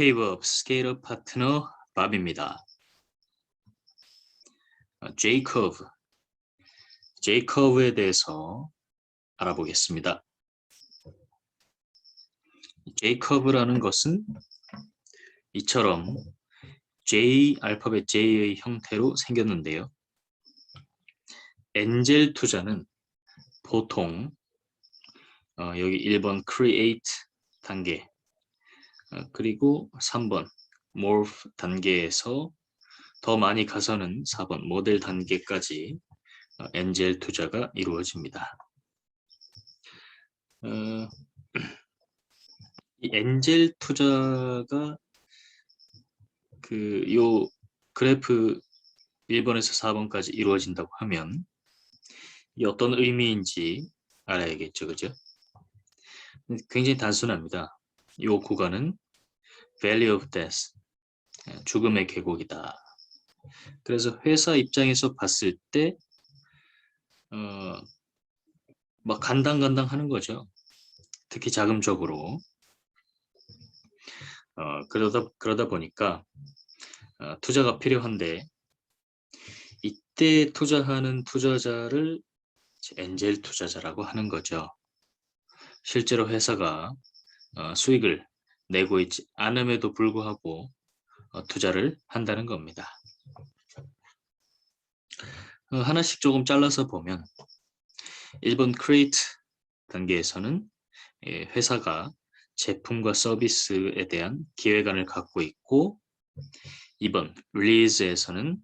헤이버업 스케일업 파트너 밥입니다. 제이커브에 대해서 알아보겠습니다. 제이커브라는 것은 이처럼 알파벳 J의 형태로 생겼는데요. 엔젤 투자는 보통 여기 1번 create 단계 그리고 3번 morph 단계에서 더 많이 가서는 4번 모델 단계까지 엔젤 투자가 이루어집니다. 이 엔젤 투자가 요 그래프 1번에서 4번까지 이루어진다고 하면 이 어떤 의미인지 알아야겠죠, 그죠? 굉장히 단순합니다. 이 구간은 Valley of Death, 죽음의 계곡이다. 그래서 회사 입장에서 봤을 때 막 간당간당 하는 거죠. 특히 자금적으로. 그러다 보니까 투자가 필요한데 이때 투자하는 투자자를 엔젤 투자자라고 하는 거죠. 실제로 회사가 수익을 내고 있지 않음에도 불구하고 투자를 한다는 겁니다. 하나씩 조금 잘라서 보면 1번 create 단계에서는 회사가 제품과 서비스에 대한 기획안을 갖고 있고 2번 release에서는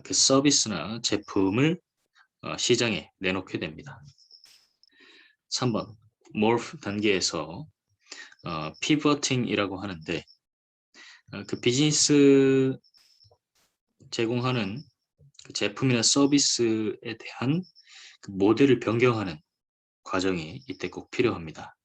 그 서비스나 제품을 시장에 내놓게 됩니다. 3번 morph 단계에서 pivoting이라고 하는데 그 비즈니스 제공하는 그 제품이나 서비스에 대한 그 모델을 변경하는 과정이 이때 꼭 필요합니다.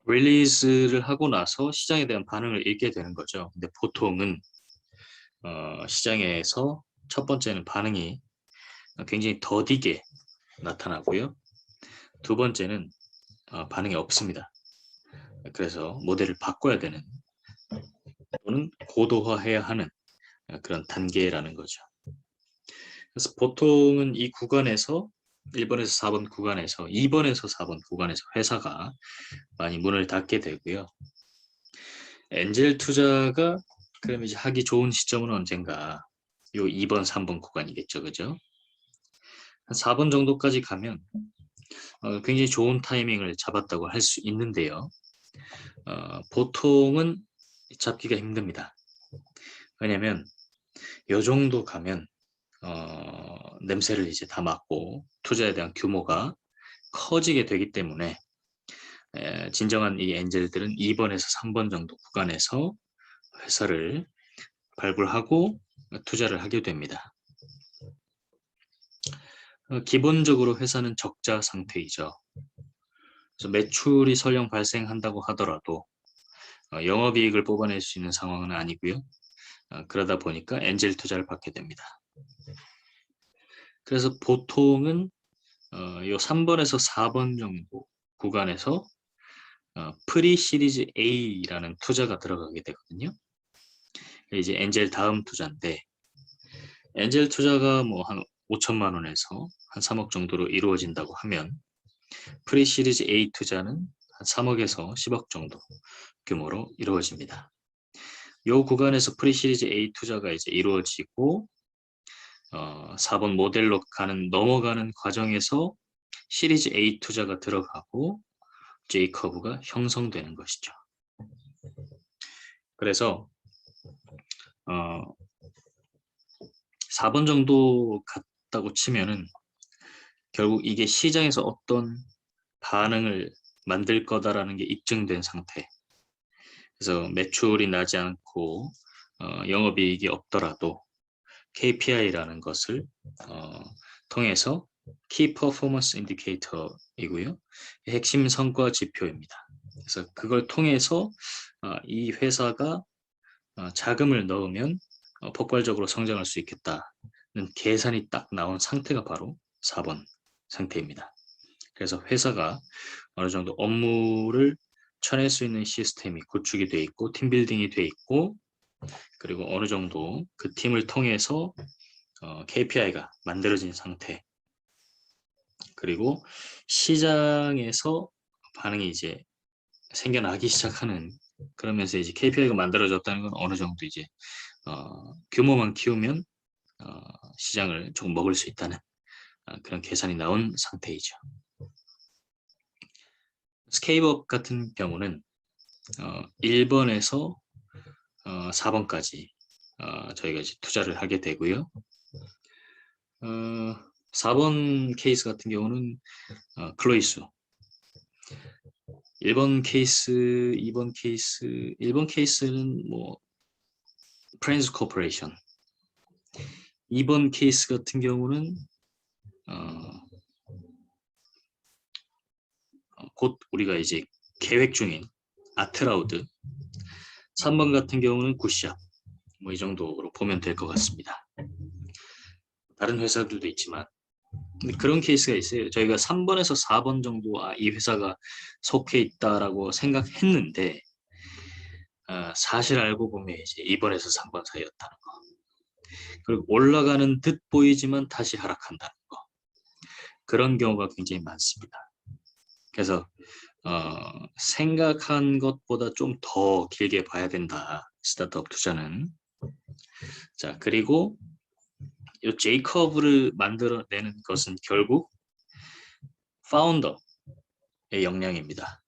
릴리즈를 하고 나서 시장에 대한 반응을 읽게 되는 거죠. 근데 보통은 시장에서 첫 번째는 반응이 굉장히 더디게 나타나고요. 두 번째는 반응이 없습니다. 그래서 모델을 바꿔야 되는 또는 고도화해야 하는 그런 단계라는 거죠. 그래서 보통은 이 구간에서 1번에서 4번 구간에서 2번에서 4번 구간에서 회사가 많이 문을 닫게 되고요. 엔젤 투자가 그럼 이제 하기 좋은 시점은 언젠가 요 2번, 3번 구간이겠죠. 그죠? 한 4번 정도까지 가면 굉장히 좋은 타이밍을 잡았다고 할 수 있는데요. 보통은 잡기가 힘듭니다. 왜냐면 요 정도 가면 냄새를 이제 다 맡고 투자에 대한 규모가 커지게 되기 때문에 진정한 이 엔젤들은 2번에서 3번 정도 구간에서 회사를 발굴하고 투자를 하게 됩니다. 기본적으로 회사는 적자 상태이죠. 그래서 매출이 설령 발생한다고 하더라도 영업이익을 뽑아낼 수 있는 상황은 아니고요. 그러다 보니까 엔젤 투자를 받게 됩니다. 그래서 보통은 요 3번에서 4번 정도 구간에서 프리 시리즈 A라는 투자가 들어가게 되거든요. 이제 엔젤 다음 투자인데 엔젤 투자가 뭐 한 5천만 원에서 한 3억 정도로 이루어진다고 하면 프리 시리즈 A 투자는 한 3억에서 10억 정도 규모로 이루어집니다. 이 구간에서 프리 시리즈 A 투자가 이제 이루어지고 4번 모델로 넘어가는 과정에서 시리즈 A 투자가 들어가고 J커브가 형성되는 것이죠. 그래서 4번 정도 갔다고 치면은 결국 이게 시장에서 어떤 반응을 만들 거다라는 게 입증된 상태. 그래서 매출이 나지 않고 영업이익이 없더라도 KPI라는 것을 통해서 Key Performance Indicator이고요. 핵심 성과 지표입니다. 그래서 그걸 통해서 이 회사가 자금을 넣으면 폭발적으로 성장할 수 있겠다는 계산이 딱 나온 상태가 바로 4번 상태입니다. 그래서 회사가 어느 정도 업무를 쳐낼 수 있는 시스템이 구축이 돼 있고 팀빌딩이 돼 있고 그리고 어느 정도 그 팀을 통해서 KPI가 만들어진 상태 그리고 시장에서 반응이 이제 생겨나기 시작하는 그러면서 이제 KPI가 만들어졌다는 건 어느 정도 이제 규모만 키우면 시장을 조금 먹을 수 있다는 그런 계산이 나온 상태이죠. 스케일업 같은 경우는 1번에서 4번까지 저희가 이제 투자를 하게 되고요. 4번 케이스 같은 경우는 클로이수 1번 케이스, 2번 케이스, 1번 케이스는 뭐 프렌즈 코퍼레이션 2번 케이스 같은 경우는 곧 우리가 이제 계획 중인 아트라우드 3번 같은 경우는 굿샷 뭐 이 정도로 보면 될 것 같습니다. 다른 회사들도 있지만 근데 그런 케이스가 있어요. 저희가 3번에서 4번 정도 이 회사가 속해 있다라고 생각했는데 사실 알고 보면 이제 2번에서 3번 사이였다는 거. 그리고 올라가는 듯 보이지만 다시 하락한다는 거. 그런 경우가 굉장히 많습니다. 그래서 생각한 것보다 좀 더 길게 봐야 된다. 스타트업 투자는. 자, 그리고 이 제이커브를 만들어내는 것은 결국 파운더의 역량입니다.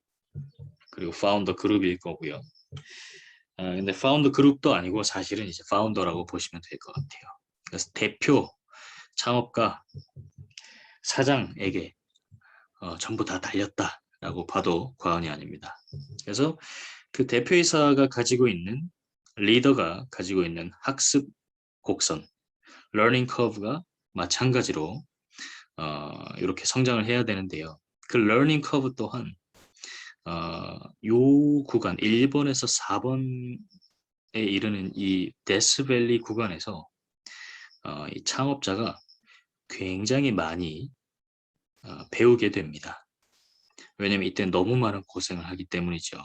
그리고 파운더 그룹일 거고요. 근데 파운더 그룹도 아니고 사실은 이제 파운더라고 보시면 될 것 같아요. 그래서 대표, 창업가, 사장에게 전부 다 달렸다라고 봐도 과언이 아닙니다. 그래서 그 대표이사가 가지고 있는 리더가 가지고 있는 학습 곡선, 러닝 커브가 마찬가지로 이렇게 성장을 해야 되는데요. 그 러닝 커브 또한 요 구간 1번에서 4번에 이르는 이 데스밸리 구간에서 이 창업자가 굉장히 많이 배우게 됩니다. 왜냐면 이때 너무 많은 고생을 하기 때문이죠.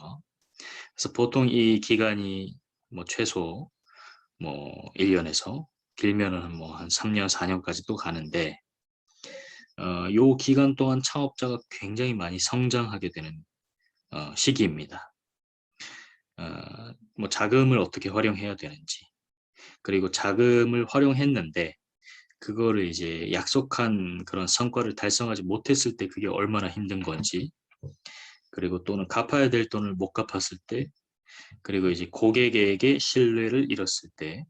그래서 보통 이 기간이 뭐 최소 뭐 1년에서 길면은 뭐 한 3년, 4년까지도 가는데 요 기간 동안 창업자가 굉장히 많이 성장하게 되는 시기입니다. 뭐 자금을 어떻게 활용해야 되는지 그리고 자금을 활용했는데 그거를 이제 약속한 그런 성과를 달성하지 못했을 때 그게 얼마나 힘든 건지 그리고 또는 갚아야 될 돈을 못 갚았을 때 그리고 이제 고객에게 신뢰를 잃었을 때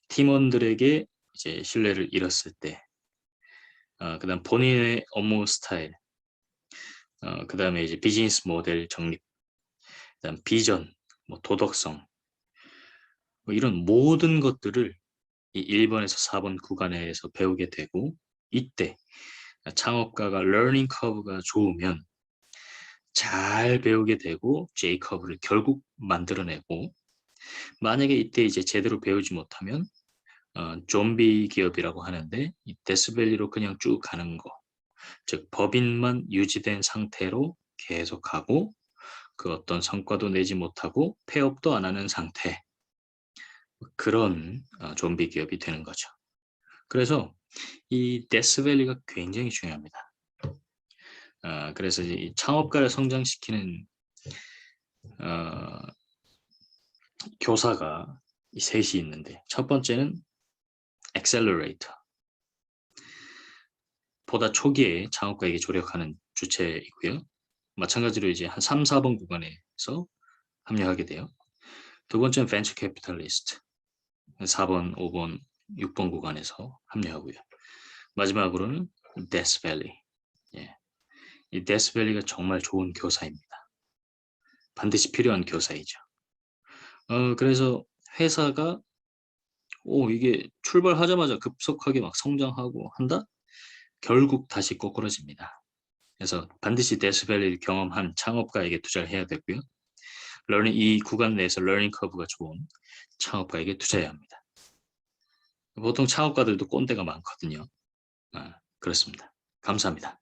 팀원들에게 이제 신뢰를 잃었을 때 그다음 본인의 업무 스타일 그다음에 이제 비즈니스 모델 정립 그다음 비전 뭐 도덕성 뭐 이런 모든 것들을 이 1번에서 4번 구간에서 배우게 되고 이때 창업가가 러닝 커브가 좋으면 잘 배우게 되고 J 커브를 결국 만들어내고 만약에 이때 이제 제대로 배우지 못하면 좀비 기업이라고 하는데 이 데스밸리로 그냥 쭉 가는 거, 즉 법인만 유지된 상태로 계속 가고 그 어떤 성과도 내지 못하고 폐업도 안 하는 상태 그런 좀비 기업이 되는 거죠. 그래서 이 데스밸리가 굉장히 중요합니다. 그래서 이 창업가를 성장시키는 교사가 이 셋이 있는데 첫 번째는 액셀러레이터 보다 초기에 창업가에게 조력하는 주체이고요. 마찬가지로 이제 한 3, 4번 구간에서 합류하게 돼요. 두 번째는 벤처 캐피탈리스트 4번, 5번, 6번 구간에서 합류하고요. 마지막으로는 데스밸리 예. 이 데스밸리가 정말 좋은 교사입니다. 반드시 필요한 교사이죠. 그래서 회사가 이게 출발하자마자 급속하게 막 성장하고 한다? 결국 다시 꼬꾸라집니다. 그래서 반드시 데스밸리를 경험한 창업가에게 투자를 해야 되고요. 이 구간 내에서 러닝 커브가 좋은 창업가에게 투자해야 합니다. 보통 창업가들도 꼰대가 많거든요. 그렇습니다. 감사합니다.